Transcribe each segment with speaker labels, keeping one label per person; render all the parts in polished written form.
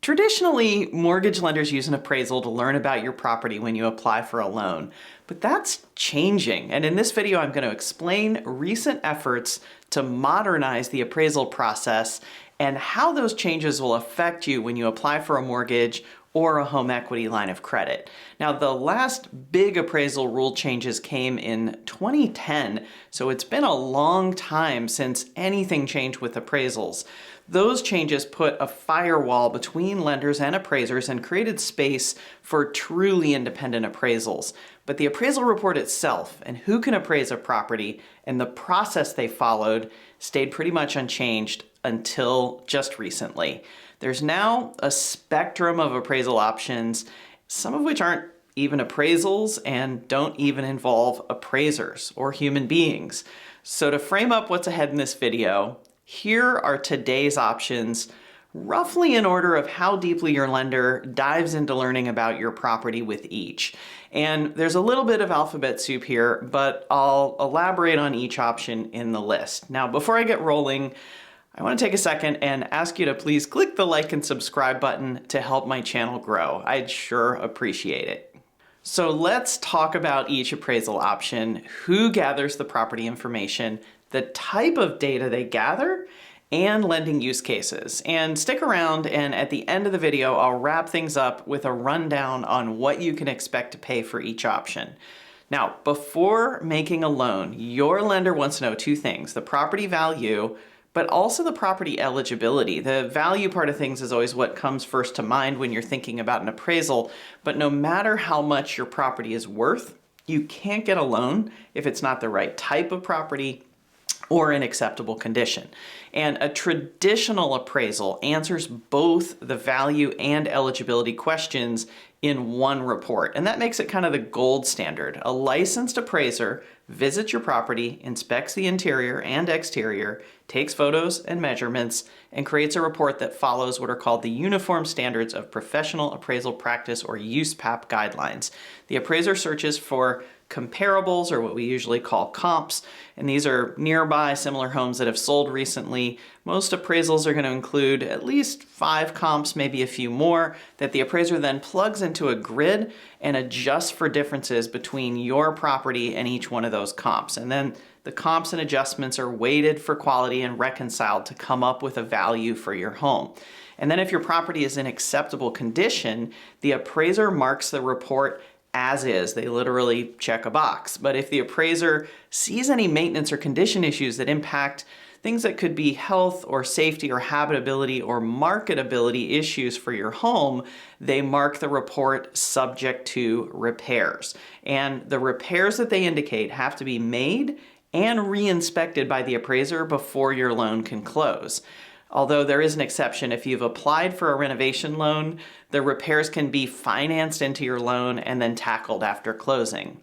Speaker 1: Traditionally, mortgage lenders use an appraisal to learn about your property when you apply for a loan, but that's changing. And in this video, I'm going to explain recent efforts to modernize the appraisal process and how those changes will affect you when you apply for a mortgage or a home equity line of credit. Now, the last big appraisal rule changes came in 2010, so it's been a long time since anything changed with appraisals. Those changes put a firewall between lenders and appraisers and created space for truly independent appraisals. But the appraisal report itself and who can appraise a property and the process they followed stayed pretty much unchanged until just recently. There's now a spectrum of appraisal options, some of which aren't even appraisals and don't even involve appraisers or human beings. So to frame up what's ahead in this video, here are today's options, roughly in order of how deeply your lender dives into learning about your property with each. And there's a little bit of alphabet soup here, but I'll elaborate on each option in the list. Now, before I get rolling, I want to take a second and ask you to please click the like and subscribe button to help my channel grow. I'd sure appreciate it. So let's talk about each appraisal option, who gathers the property information, the type of data they gather, and lending use cases. And stick around, and at the end of the video, I'll wrap things up with a rundown on what you can expect to pay for each option. Now, before making a loan, your lender wants to know two things: the property value, but also the property eligibility. The value part of things is always what comes first to mind when you're thinking about an appraisal, but no matter how much your property is worth, you can't get a loan if it's not the right type of property or in acceptable condition. And a traditional appraisal answers both the value and eligibility questions in one report. And that makes it kind of the gold standard. A licensed appraiser visits your property, inspects the interior and exterior, takes photos and measurements, and creates a report that follows what are called the Uniform Standards of Professional Appraisal Practice, or USPAP guidelines. The appraiser searches for comparables, or what we usually call comps, and these are nearby similar homes that have sold recently. Most appraisals are going to include at least 5 comps, maybe a few more, that the appraiser then plugs into a grid and adjusts for differences between your property and each one of those comps. And then the comps and adjustments are weighted for quality and reconciled to come up with a value for your home. And then if your property is in acceptable condition, the appraiser marks the report as is. They literally check a box. But if the appraiser sees any maintenance or condition issues that impact things that could be health or safety or habitability or marketability issues for your home, they mark the report subject to repairs. And the repairs that they indicate have to be made and re-inspected by the appraiser before your loan can close. Although there is an exception. If you've applied for a renovation loan, the repairs can be financed into your loan and then tackled after closing.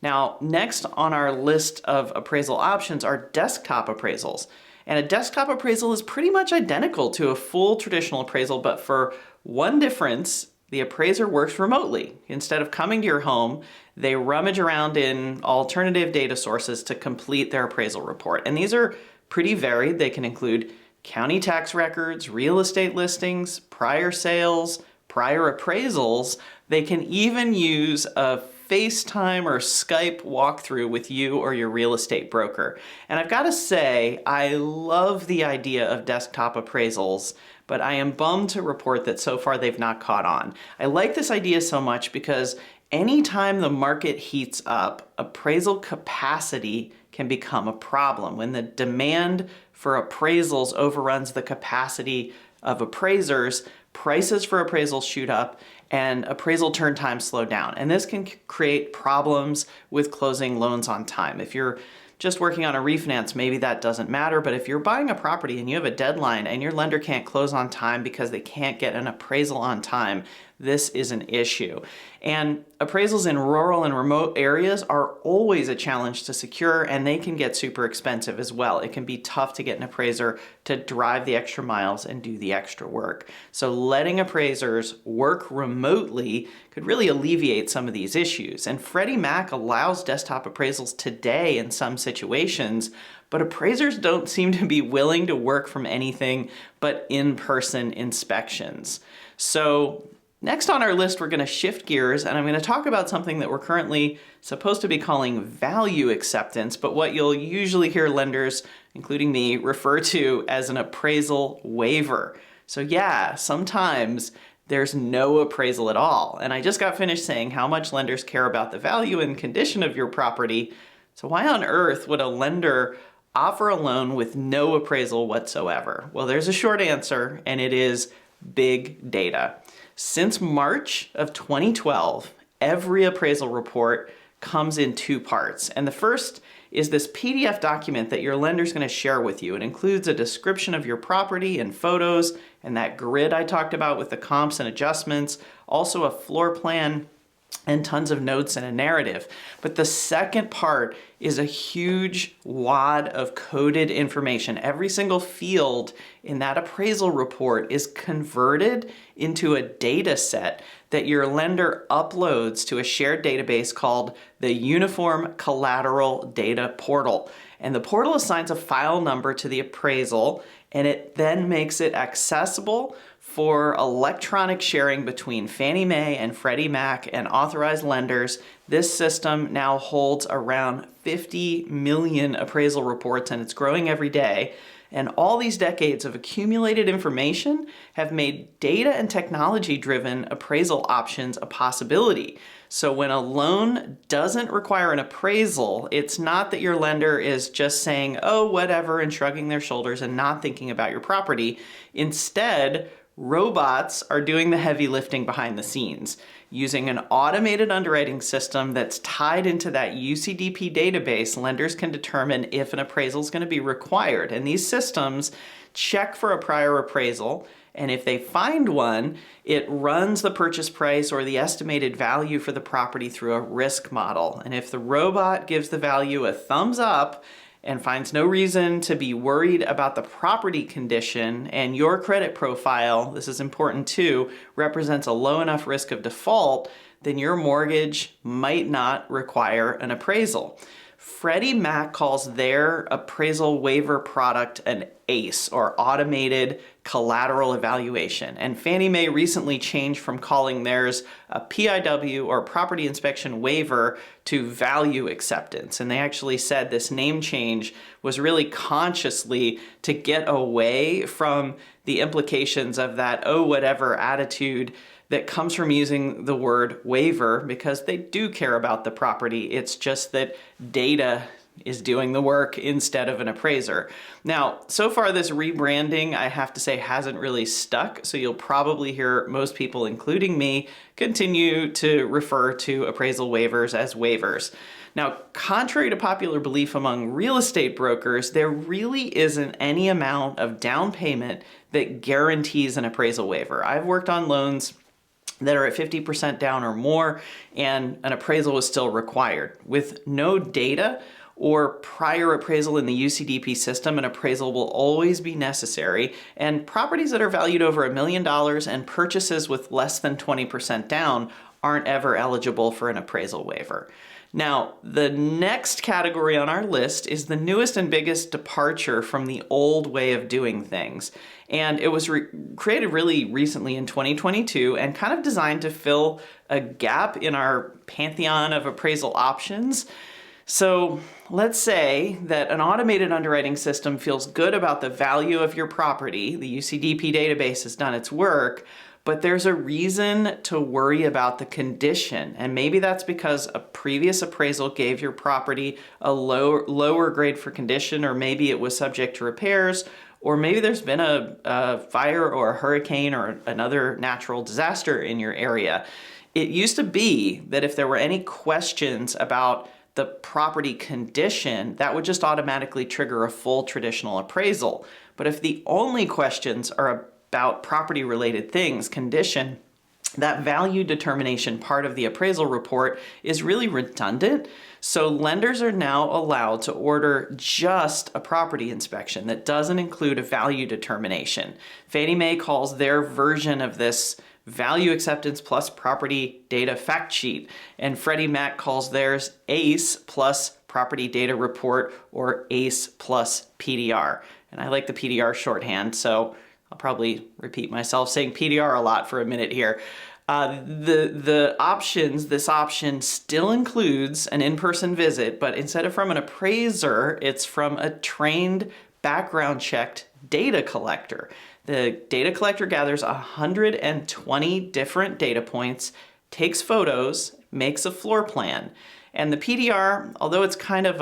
Speaker 1: Now, next on our list of appraisal options are desktop appraisals. And a desktop appraisal is pretty much identical to a full traditional appraisal, but for one difference: the appraiser works remotely. Instead of coming to your home, they rummage around in alternative data sources to complete their appraisal report. And these are pretty varied. They can include county tax records, real estate listings, prior sales, prior appraisals. They can even use a FaceTime or Skype walkthrough with you or your real estate broker. And I've got to say, I love the idea of desktop appraisals, but I am bummed to report that so far they've not caught on. I like this idea so much because anytime the market heats up, appraisal capacity can become a problem. When the demand for appraisals overruns the capacity of appraisers, prices for appraisals shoot up and appraisal turn times slow down. And this can create problems with closing loans on time. If you're just working on a refinance, maybe that doesn't matter, but if you're buying a property and you have a deadline and your lender can't close on time because they can't get an appraisal on time, this is an issue. And appraisals in rural and remote areas are always a challenge to secure, and they can get super expensive as well. It can be tough to get an appraiser to drive the extra miles and do the extra work. So letting appraisers work remotely could really alleviate some of these issues. And Freddie Mac allows desktop appraisals today in some situations, but appraisers don't seem to be willing to work from anything but in-person inspections. So next on our list, we're going to shift gears, and I'm going to talk about something that we're currently supposed to be calling value acceptance, but what you'll usually hear lenders, including me, refer to as an appraisal waiver. So yeah, sometimes there's no appraisal at all. And I just got finished saying how much lenders care about the value and condition of your property. So why on earth would a lender offer a loan with no appraisal whatsoever? Well, there's a short answer, and it is big data. Since March of 2012, every appraisal report comes in two parts. And the first is this PDF document that your lender's going to share with you. It includes a description of your property and photos and that grid I talked about with the comps and adjustments, also a floor plan and tons of notes and a narrative. But the second part is a huge wad of coded information. Every single field in that appraisal report is converted into a data set that your lender uploads to a shared database called the Uniform Collateral Data Portal. And the portal assigns a file number to the appraisal, and it then makes it accessible for electronic sharing between Fannie Mae and Freddie Mac and authorized lenders. This system now holds around 50 million appraisal reports, and it's growing every day. And all these decades of accumulated information have made data and technology-driven appraisal options a possibility. So when a loan doesn't require an appraisal, it's not that your lender is just saying, oh, whatever, and shrugging their shoulders and not thinking about your property. Instead, robots are doing the heavy lifting behind the scenes. Using an automated underwriting system that's tied into that UCDP database, lenders can determine if an appraisal is going to be required. And these systems check for a prior appraisal, and if they find one, it runs the purchase price or the estimated value for the property through a risk model. And if the robot gives the value a thumbs up and finds no reason to be worried about the property condition, and your credit profile, this is important too, represents a low enough risk of default, then your mortgage might not require an appraisal. Freddie Mac calls their appraisal waiver product an ACE, or Automated Collateral Evaluation. And Fannie Mae recently changed from calling theirs a PIW, or Property Inspection Waiver, to Value Acceptance. And they actually said this name change was really consciously to get away from the implications of that, oh, whatever attitude that comes from using the word waiver, because they do care about the property. It's just that data is doing the work instead of an appraiser. Now, so far this rebranding, I have to say, hasn't really stuck, so you'll probably hear most people, including me, continue to refer to appraisal waivers as waivers. Now, contrary to popular belief among real estate brokers, there really isn't any amount of down payment that guarantees an appraisal waiver. I've worked on loans that are at 50% down or more, and an appraisal is still required. With no data or prior appraisal in the UCDP system, an appraisal will always be necessary, and properties that are valued over $1 million and purchases with less than 20% down aren't ever eligible for an appraisal waiver. Now, the next category on our list is the newest and biggest departure from the old way of doing things. And it was created really recently in 2022 and kind of designed to fill a gap in our pantheon of appraisal options. So let's say that an automated underwriting system feels good about the value of your property. The UCDP database has done its work, but there's a reason to worry about the condition. And maybe that's because a previous appraisal gave your property a lower grade for condition, or maybe it was subject to repairs, or maybe there's been a fire or a hurricane or another natural disaster in your area. It used to be that if there were any questions about the property condition, that would just automatically trigger a full traditional appraisal. But if the only questions are about property-related things, condition, that value determination part of the appraisal report is really redundant. So lenders are now allowed to order just a property inspection that doesn't include a value determination. Fannie Mae calls their version of this Value Acceptance plus Property Data Fact Sheet, and Freddie Mac calls theirs ACE plus Property Data Report, or ACE plus PDR. And I like the PDR shorthand, so I'll probably repeat myself saying PDR a lot for a minute here. The options, this option still includes an in-person visit, but instead of from an appraiser, it's from a trained, background checked data collector. The data collector gathers 120 different data points, takes photos, makes a floor plan. And the PDR, although it's kind of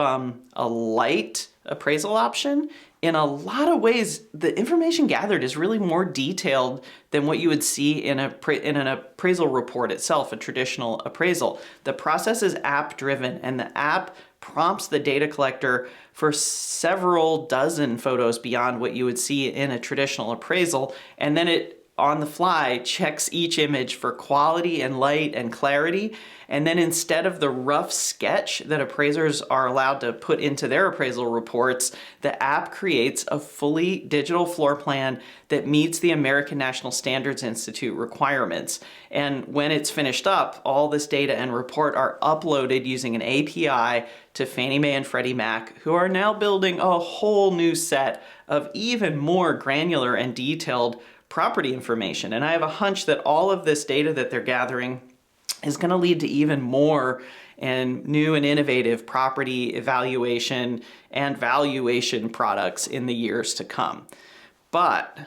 Speaker 1: a light appraisal option, in a lot of ways, the information gathered is really more detailed than what you would see in an appraisal report itself, a traditional appraisal. The process is app-driven, and the app prompts the data collector for several dozen photos beyond what you would see in a traditional appraisal, and then it on the fly checks each image for quality and light and clarity. And then instead of the rough sketch that appraisers are allowed to put into their appraisal reports, the app creates a fully digital floor plan that meets the American National Standards Institute requirements. And when it's finished up, all this data and report are uploaded using an API to Fannie Mae and Freddie Mac, who are now building a whole new set of even more granular and detailed property information. And I have a hunch that all of this data that they're gathering is going to lead to even more and new and innovative property evaluation and valuation products in the years to come. But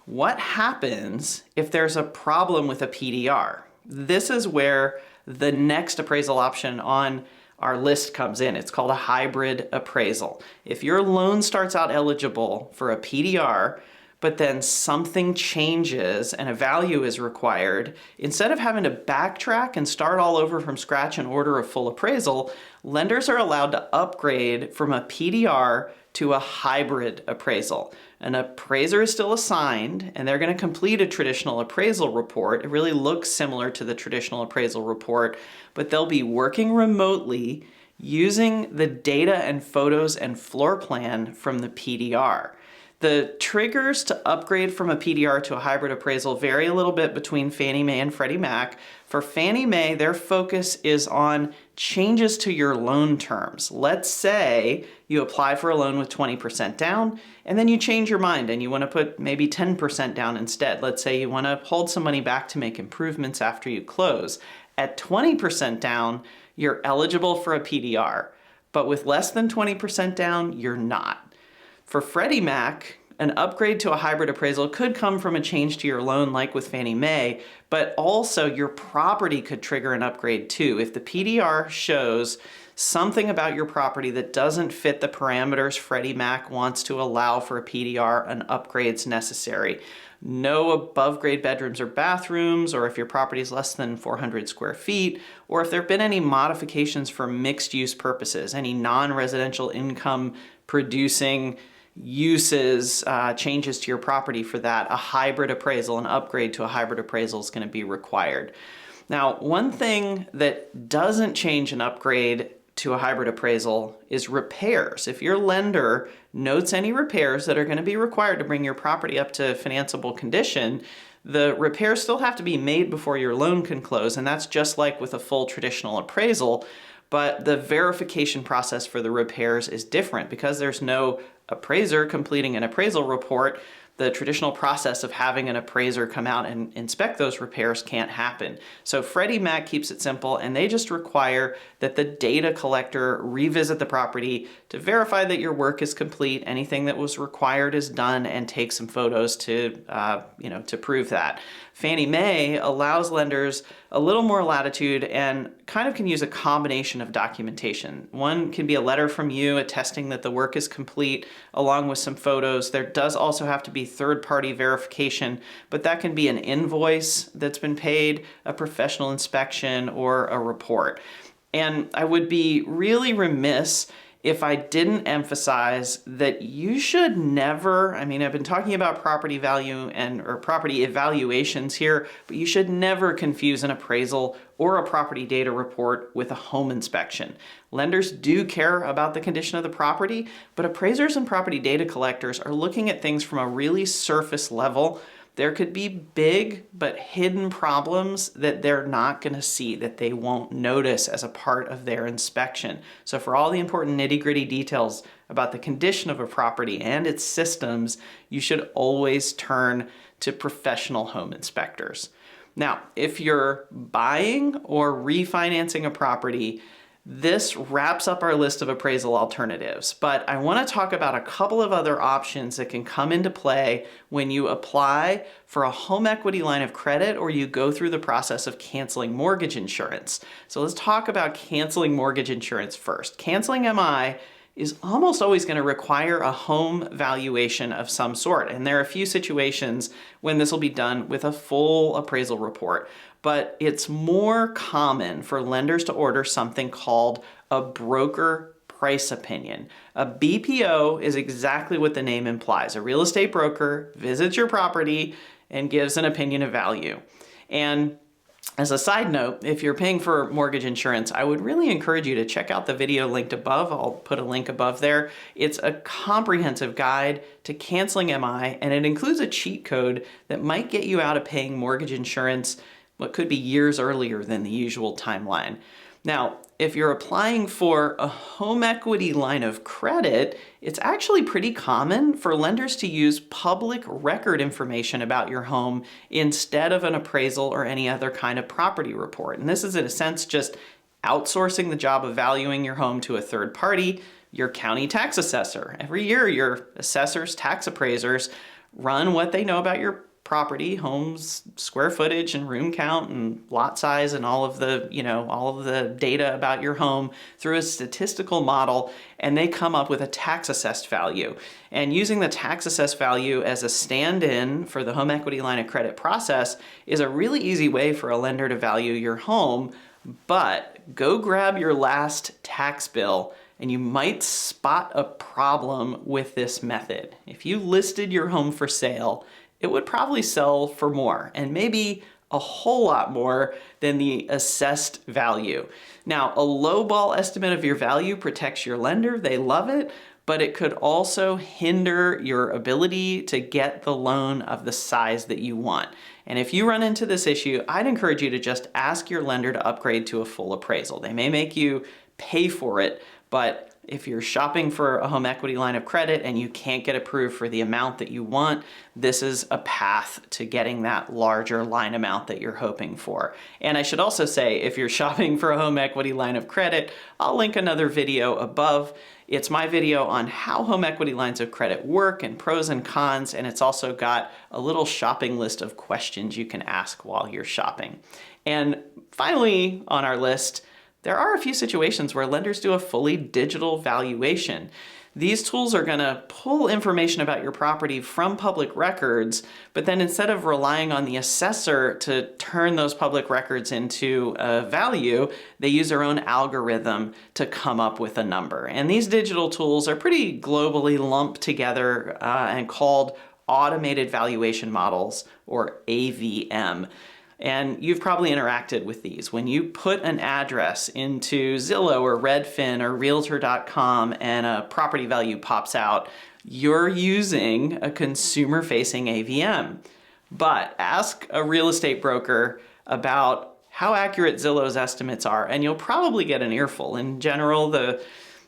Speaker 1: what happens if there's a problem with a PDR? This is where the next appraisal option on our list comes in. It's called a hybrid appraisal. If your loan starts out eligible for a PDR, but then something changes and a value is required, instead of having to backtrack and start all over from scratch and order a full appraisal, lenders are allowed to upgrade from a PDR to a hybrid appraisal. An appraiser is still assigned, and they're going to complete a traditional appraisal report. It really looks similar to the traditional appraisal report, but they'll be working remotely using the data and photos and floor plan from the PDR. The triggers to upgrade from a PDR to a hybrid appraisal vary a little bit between Fannie Mae and Freddie Mac. For Fannie Mae, their focus is on changes to your loan terms. Let's say you apply for a loan with 20% down, and then you change your mind and you want to put maybe 10% down instead. Let's say you want to hold some money back to make improvements after you close. At 20% down, you're eligible for a PDR, but with less than 20% down, you're not. For Freddie Mac, an upgrade to a hybrid appraisal could come from a change to your loan like with Fannie Mae, but also your property could trigger an upgrade too. If the PDR shows something about your property that doesn't fit the parameters Freddie Mac wants to allow for a PDR, an upgrade's necessary. No above grade bedrooms or bathrooms, or if your property is less than 400 square feet, or if there have been any modifications for mixed use purposes, any non-residential income producing uses, changes to your property for that, a hybrid appraisal, an upgrade to a hybrid appraisal is going to be required. Now, one thing that doesn't change an upgrade to a hybrid appraisal is repairs. If your lender notes any repairs that are going to be required to bring your property up to financeable condition, the repairs still have to be made before your loan can close, and that's just like with a full traditional appraisal. But the verification process for the repairs is different because there's no appraiser completing an appraisal report. The traditional process of having an appraiser come out and inspect those repairs can't happen. So Freddie Mac keeps it simple, and they just require that the data collector revisit the property to verify that your work is complete, anything that was required is done, and take some photos to prove that. Fannie Mae allows lenders a little more latitude and kind of can use a combination of documentation. One can be a letter from you attesting that the work is complete along with some photos. There does also have to be third-party verification, but that can be an invoice that's been paid, a professional inspection, or a report. And I would be really remiss if I didn't emphasize that you should never, I've been talking about property value or property evaluations here, but you should never confuse an appraisal or a property data report with a home inspection. Lenders do care about the condition of the property, but appraisers and property data collectors are looking at things from a really surface level. there could be big but hidden problems that they're not going to see, that they won't notice as a part of their inspection. So for all the important nitty-gritty details about the condition of a property and its systems, you should always turn to professional home inspectors. Now, if you're buying or refinancing a property, this wraps up our list of appraisal alternatives, but I want to talk about a couple of other options that can come into play when you apply for a home equity line of credit or you go through the process of canceling mortgage insurance. So let's talk about canceling mortgage insurance first. Canceling MI is almost always going to require a home valuation of some sort, and there are a few situations when this will be done with a full appraisal report. But it's more common for lenders to order something called a broker price opinion. A BPO is exactly what the name implies. A real estate broker visits your property and gives an opinion of value. And as a side note, if you're paying for mortgage insurance, I would really encourage you to check out the video linked above. I'll put a link above there. It's a comprehensive guide to canceling MI, and it includes a cheat code that might get you out of paying mortgage insurance what could be years earlier than the usual timeline. Now, if you're applying for a home equity line of credit, it's actually pretty common for lenders to use public record information about your home instead of an appraisal or any other kind of property report. And this is, in a sense, just outsourcing the job of valuing your home to a third party, your county tax assessor. Every year, your assessors, tax appraisers run what they know about your property, home's square footage and room count and lot size and all of the data about your home through a statistical model, and they come up with a tax assessed value. And using the tax assessed value as a stand-in for the home equity line of credit process is a really easy way for a lender to value your home. But go grab your last tax bill and you might spot a problem with this method. If you listed your home for sale, it would probably sell for more, and maybe a whole lot more than the assessed value. Now, a lowball estimate of your value protects your lender. They love it, but it could also hinder your ability to get the loan of the size that you want. And if you run into this issue, I'd encourage you to just ask your lender to upgrade to a full appraisal. They may make you pay for it, but if you're shopping for a home equity line of credit and you can't get approved for the amount that you want, this is a path to getting that larger line amount that you're hoping for. And I should also say, if you're shopping for a home equity line of credit, I'll link another video above. It's my video on how home equity lines of credit work and pros and cons, and it's also got a little shopping list of questions you can ask while you're shopping. And finally on our list, there are a few situations where lenders do a fully digital valuation. These tools are going to pull information about your property from public records, but then instead of relying on the assessor to turn those public records into a value, they use their own algorithm to come up with a number. And these digital tools are pretty globally lumped together and called automated valuation models, or AVM. And you've probably interacted with these. When you put an address into Zillow or Redfin or Realtor.com and a property value pops out, you're using a consumer-facing AVM. But ask a real estate broker about how accurate Zillow's estimates are, and you'll probably get an earful. In general, the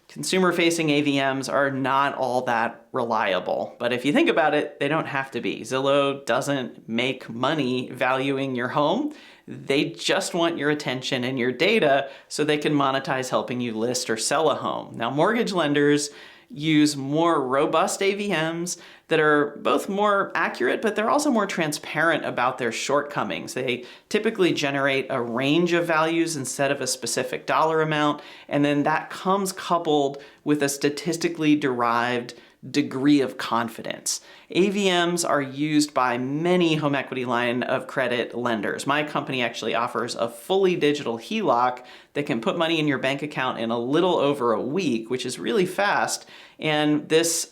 Speaker 1: consumer-facing AVMs are not all that reliable, but if you think about it, they don't have to be. Zillow doesn't make money valuing your home. They just want your attention and your data so they can monetize helping you list or sell a home. Now, mortgage lenders use more robust AVMs that are both more accurate, but they're also more transparent about their shortcomings. They typically generate a range of values instead of a specific dollar amount, and then that comes coupled with a statistically derived degree of confidence. AVMs are used by many home equity line of credit lenders. My company actually offers a fully digital HELOC that can put money in your bank account in a little over a week, which is really fast. And this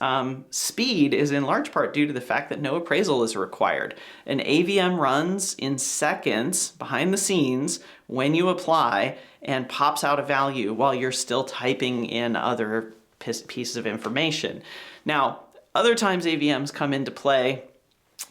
Speaker 1: speed is in large part due to the fact that no appraisal is required. An AVM runs in seconds behind the scenes when you apply and pops out a value while you're still typing in other pieces of information. Now, other times AVMs come into play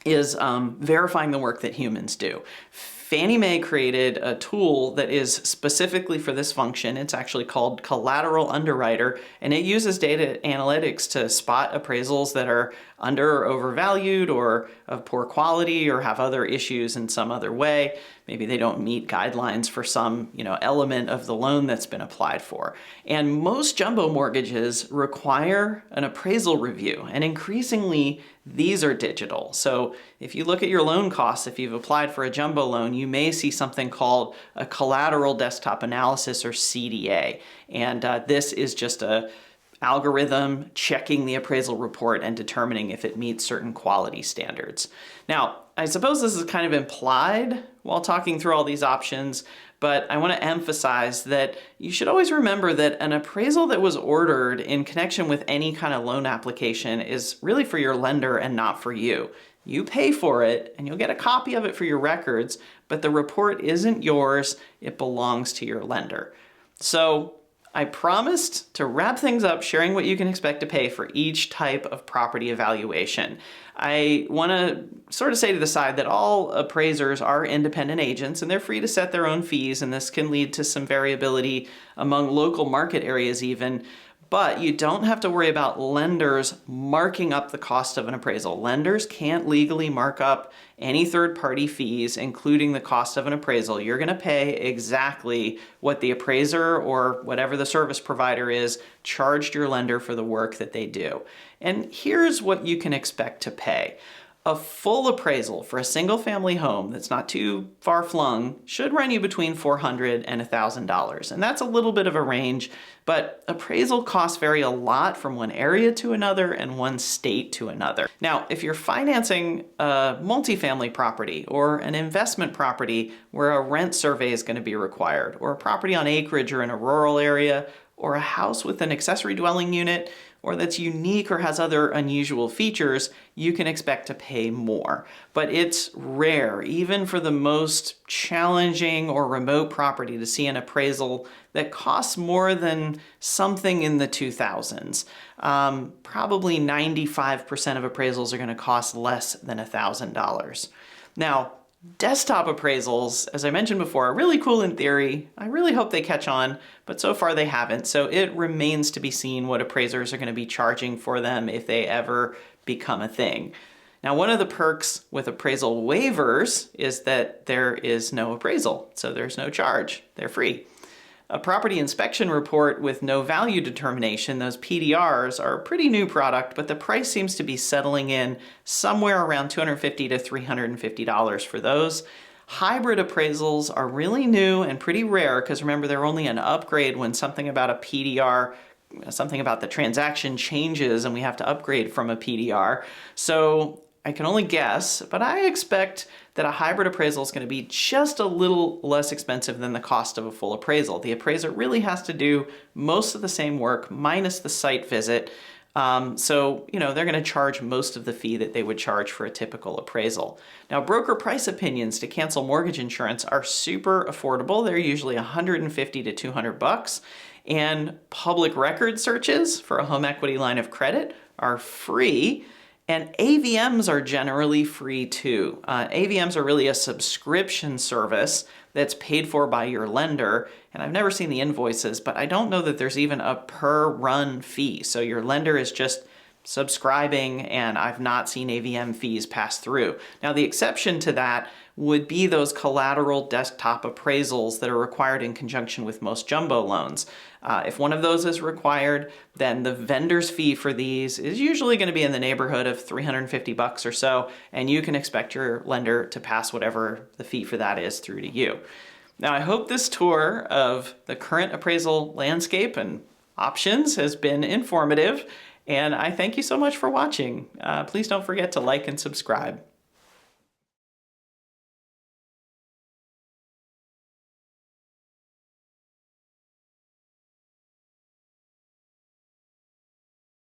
Speaker 1: is verifying the work that humans do. Fannie Mae created a tool that is specifically for this function. It's actually called Collateral Underwriter, and it uses data analytics to spot appraisals that are under or overvalued or of poor quality or have other issues in some other way. Maybe they don't meet guidelines for some, element of the loan that's been applied for. And most jumbo mortgages require an appraisal review, and increasingly these are digital. So if you look at your loan costs, if you've applied for a jumbo loan, you may see something called a collateral desktop analysis, or CDA. And this is just a algorithm checking the appraisal report and determining if it meets certain quality standards. Now, I suppose this is kind of implied while talking through all these options, but I want to emphasize that you should always remember that an appraisal that was ordered in connection with any kind of loan application is really for your lender and not for you. You pay for it and you'll get a copy of it for your records, but the report isn't yours, it belongs to your lender. So I promised to wrap things up sharing what you can expect to pay for each type of property evaluation. I want to sort of say to the side that all appraisers are independent agents and they're free to set their own fees, and this can lead to some variability among local market areas even. But you don't have to worry about lenders marking up the cost of an appraisal. Lenders can't legally mark up any third-party fees, including the cost of an appraisal. You're going to pay exactly what the appraiser or whatever the service provider is charged your lender for the work that they do. And here's what you can expect to pay. A full appraisal for a single-family home that's not too far-flung should run you between $400 and $1,000. And that's a little bit of a range, but appraisal costs vary a lot from one area to another and one state to another. Now, if you're financing a multifamily property or an investment property where a rent survey is going to be required, or a property on acreage or in a rural area, or a house with an accessory dwelling unit, or that's unique or has other unusual features, you can expect to pay more. But it's rare, even for the most challenging or remote property, to see an appraisal that costs more than something in the 2000s. Probably 95% of appraisals are going to cost less than $1,000. Now, desktop appraisals, as I mentioned before, are really cool in theory. I really hope they catch on, but so far they haven't. So it remains to be seen what appraisers are going to be charging for them if they ever become a thing. Now, one of the perks with appraisal waivers is that there is no appraisal, so there's no charge. They're free. A property inspection report with no value determination, those PDRs, are a pretty new product, but the price seems to be settling in somewhere around $250 to $350 for those. Hybrid appraisals are really new and pretty rare because remember, they're only an upgrade when something about a PDR, something about the transaction changes and we have to upgrade from a PDR. So I can only guess, but I expect that a hybrid appraisal is going to be just a little less expensive than the cost of a full appraisal. The appraiser really has to do most of the same work minus the site visit. So, they're going to charge most of the fee that they would charge for a typical appraisal. Now, broker price opinions to cancel mortgage insurance are super affordable. They're usually $150 to $200. And public record searches for a home equity line of credit are free. And AVMs are generally free too. AVMs are really a subscription service that's paid for by your lender. And I've never seen the invoices, but I don't know that there's even a per run fee. So your lender is just subscribing, and I've not seen AVM fees pass through. Now, the exception to that would be those collateral desktop appraisals that are required in conjunction with most jumbo loans. If one of those is required, then the vendor's fee for these is usually going to be in the neighborhood of $350 or so, and you can expect your lender to pass whatever the fee for that is through to you. Now, I hope this tour of the current appraisal landscape and options has been informative, and I thank you so much for watching. Please don't forget to like and subscribe.